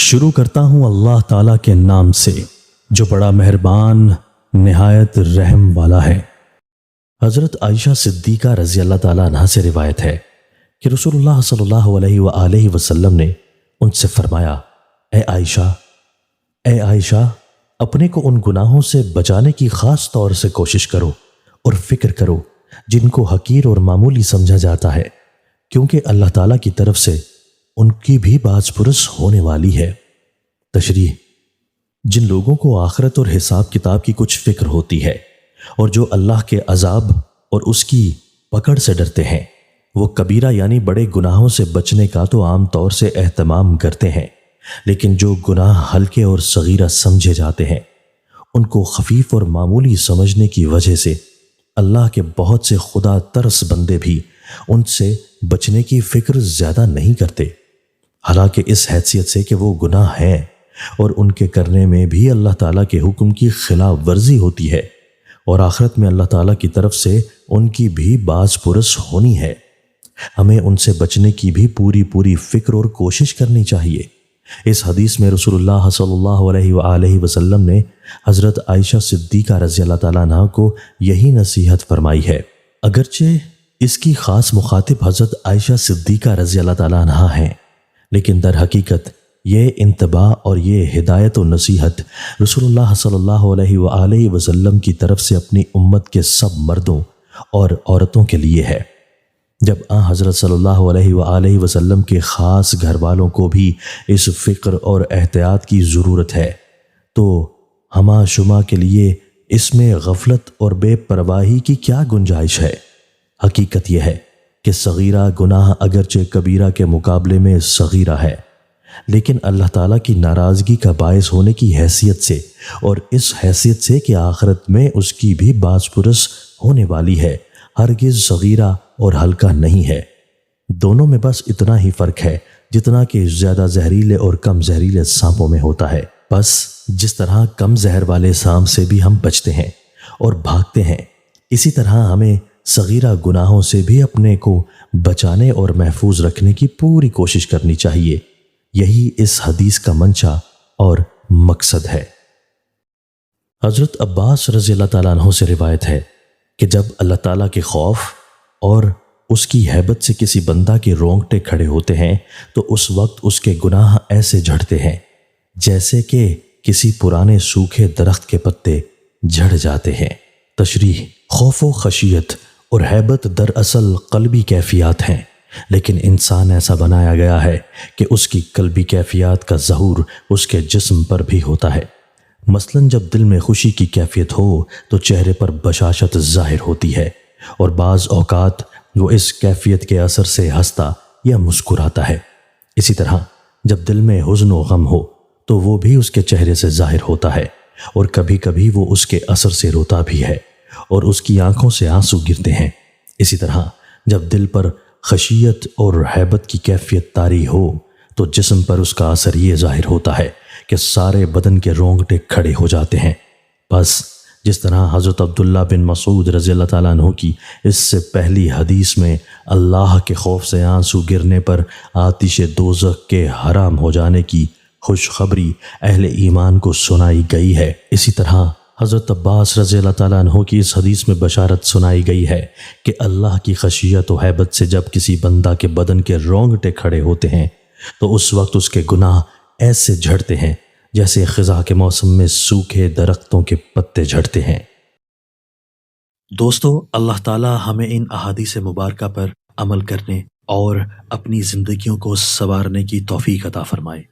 شروع کرتا ہوں اللہ تعالیٰ کے نام سے جو بڑا مہربان نہایت رحم والا ہے۔ حضرت عائشہ صدیقہ رضی اللہ تعالیٰ عنہا سے روایت ہے کہ رسول اللہ صلی اللہ علیہ وآلہ وسلم نے ان سے فرمایا، اے عائشہ، اپنے کو ان گناہوں سے بچانے کی خاص طور سے کوشش کرو اور فکر کرو جن کو حقیر اور معمولی سمجھا جاتا ہے، کیونکہ اللہ تعالیٰ کی طرف سے ان کی بھی باز پرس ہونے والی ہے۔ تشریح: جن لوگوں کو آخرت اور حساب کتاب کی کچھ فکر ہوتی ہے اور جو اللہ کے عذاب اور اس کی پکڑ سے ڈرتے ہیں، وہ کبیرہ یعنی بڑے گناہوں سے بچنے کا تو عام طور سے اہتمام کرتے ہیں، لیکن جو گناہ ہلکے اور صغیرہ سمجھے جاتے ہیں ان کو خفیف اور معمولی سمجھنے کی وجہ سے اللہ کے بہت سے خدا ترس بندے بھی ان سے بچنے کی فکر زیادہ نہیں کرتے، حالانکہ اس حیثیت سے کہ وہ گناہ ہیں اور ان کے کرنے میں بھی اللہ تعالیٰ کے حکم کی خلاف ورزی ہوتی ہے، اور آخرت میں اللہ تعالیٰ کی طرف سے ان کی بھی باز پرس ہونی ہے۔ ہمیں ان سے بچنے کی بھی پوری فکر اور کوشش کرنی چاہیے۔ اس حدیث میں رسول اللہ صلی اللہ علیہ وآلہ وسلم نے حضرت عائشہ صدیقہ رضی اللہ تعالیٰ عنہ کو یہی نصیحت فرمائی ہے، اگرچہ اس کی خاص مخاطب حضرت عائشہ صدیقہ رضی اللہ تعالیٰ عنہ ہیں، لیکن در حقیقت یہ انتباہ اور یہ ہدایت و نصیحت رسول اللہ صلی اللہ علیہ وآلہ وسلم کی طرف سے اپنی امت کے سب مردوں اور عورتوں کے لیے ہے۔ جب حضرت صلی اللہ علیہ وآلہ وسلم کے خاص گھر والوں کو بھی اس فکر اور احتیاط کی ضرورت ہے، تو ہما شما کے لیے اس میں غفلت اور بے پرواہی کی کیا گنجائش ہے؟ حقیقت یہ ہے کہ صغیرہ گناہ اگرچہ کبیرہ کے مقابلے میں صغیرہ ہے، لیکن اللہ تعالیٰ کی ناراضگی کا باعث ہونے کی حیثیت سے اور اس حیثیت سے کہ آخرت میں اس کی بھی باز پرس ہونے والی ہے، ہرگز صغیرہ اور ہلکا نہیں ہے۔ دونوں میں بس اتنا ہی فرق ہے جتنا کہ زیادہ زہریلے اور کم زہریلے سانپوں میں ہوتا ہے۔ بس جس طرح کم زہر والے سانپ سے بھی ہم بچتے ہیں اور بھاگتے ہیں، اسی طرح ہمیں صغیرہ گناہوں سے بھی اپنے کو بچانے اور محفوظ رکھنے کی پوری کوشش کرنی چاہیے۔ یہی اس حدیث کا منشا اور مقصد ہے۔ حضرت عباس رضی اللہ تعالیٰ عنہ سے روایت ہے کہ جب اللہ تعالیٰ کے خوف اور اس کی ہیبت سے کسی بندہ کے رونگٹے کھڑے ہوتے ہیں تو اس وقت اس کے گناہ ایسے جھڑتے ہیں جیسے کہ کسی پرانے سوکھے درخت کے پتے جھڑ جاتے ہیں۔ تشریح: خوف و خشیت اور ہیبت دراصل قلبی کیفیات ہیں، لیکن انسان ایسا بنایا گیا ہے کہ اس کی قلبی کیفیات کا ظہور اس کے جسم پر بھی ہوتا ہے۔ مثلاً جب دل میں خوشی کی کیفیت ہو تو چہرے پر بشاشت ظاہر ہوتی ہے، اور بعض اوقات وہ اس کیفیت کے اثر سے ہنستا یا مسکراتا ہے۔ اسی طرح جب دل میں حزن و غم ہو تو وہ بھی اس کے چہرے سے ظاہر ہوتا ہے، اور کبھی کبھی وہ اس کے اثر سے روتا بھی ہے اور اس کی آنکھوں سے آنسو گرتے ہیں۔ اسی طرح جب دل پر خشیت اور ہیبت کی کیفیت طاری ہو تو جسم پر اس کا اثر یہ ظاہر ہوتا ہے کہ سارے بدن کے رونگٹے کھڑے ہو جاتے ہیں۔ بس جس طرح حضرت عبداللہ بن مسعود رضی اللہ تعالیٰ عنہ کی اس سے پہلی حدیث میں اللہ کے خوف سے آنسو گرنے پر آتش دوزخ کے حرام ہو جانے کی خوشخبری اہل ایمان کو سنائی گئی ہے، اسی طرح حضرت عباس رضی اللہ تعالیٰ عنہ کی اس حدیث میں بشارت سنائی گئی ہے کہ اللہ کی خشیت و ہیبت سے جب کسی بندہ کے بدن کے رونگٹے کھڑے ہوتے ہیں تو اس وقت اس کے گناہ ایسے جھڑتے ہیں جیسے خزاں کے موسم میں سوکھے درختوں کے پتے جھڑتے ہیں۔ دوستو، اللہ تعالیٰ ہمیں ان احادیث مبارکہ پر عمل کرنے اور اپنی زندگیوں کو سنوارنے کی توفیق عطا فرمائے۔